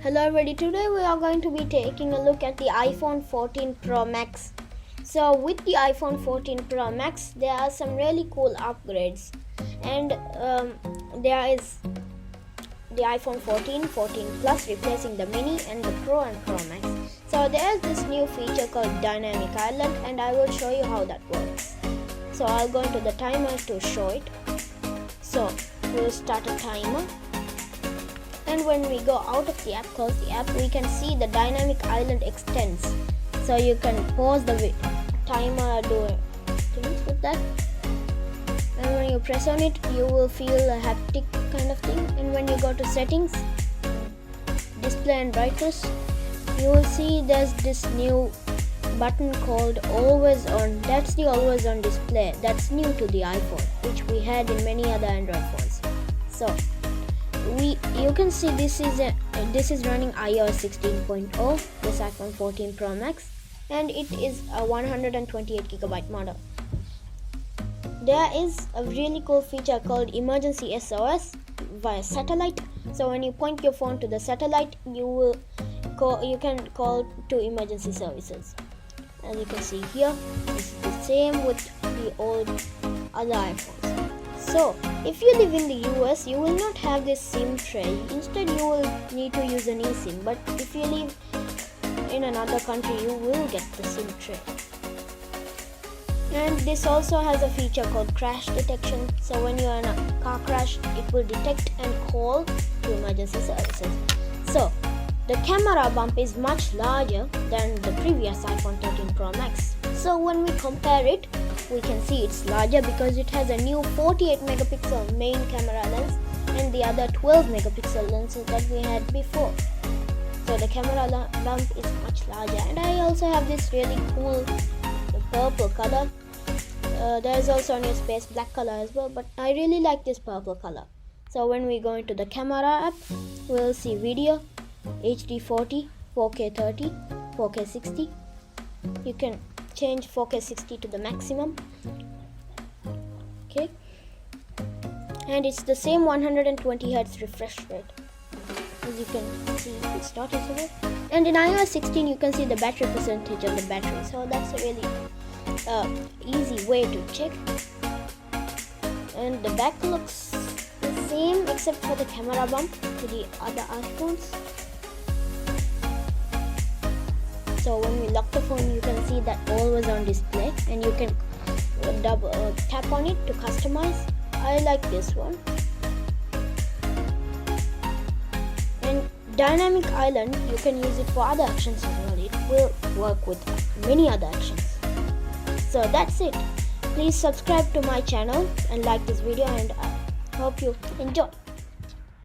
Hello everybody, today we are going to be taking a look at the iPhone 14 Pro Max. So with the iPhone 14 Pro Max, there are some really cool upgrades, and there is the iPhone 14, 14 Plus replacing the Mini and the Pro and Pro Max. So there is this new feature called Dynamic Island, and I will show you how that works. So I'll go into the timer to show it. So we'll start a timer. And when we go out of the app, close the app, we can see the dynamic island extends. So you can pause the timer, do things with that. And when you press on it, you will feel a haptic kind of thing. And when you go to settings, display and brightness, you will see there's this new button called always on. That's the always on display. That's new to the iPhone, which we had in many other Android phones. So you can see this is running iOS 16.0, this iPhone 14 Pro Max, and it is a 128GB model. There is a really cool feature called emergency SOS via satellite. So when you point your phone to the satellite, you can call to emergency services. As you can see here, this is the same with the old other iPhones. So, if you live in the US, you will not have this SIM tray. Instead, you will need to use an eSIM. But if you live in another country, you will get the SIM tray. And this also has a feature called crash detection. So when you are in a car crash, it will detect and call to emergency services. So, the camera bump is much larger than the previous iPhone 13 Pro Max. So when we compare it, we can see it's larger because it has a new 48 megapixel main camera lens and the other 12 megapixel lenses that we had before. So the camera bump is much larger, and I also have this really cool purple color. There is also a new space black color as well, but I really like this purple color. So when we go into the camera app, we'll see video, HD 40, 4K 30, 4K 60. You can change 4K 60 to the maximum. Okay, and it's the same 120Hz refresh rate. As you can see, it's noticeable. And in iOS 16, you can see the battery percentage on the battery. So that's a really easy way to check. And the back looks the same except for the camera bump to the other iPhones. So when we lock the phone, you can see that always on display, and you can tap on it to customize. I like this one. And Dynamic Island, you can use it for other actions as well. It will work with many other actions. So that's it. Please subscribe to my channel and like this video, and I hope you enjoy.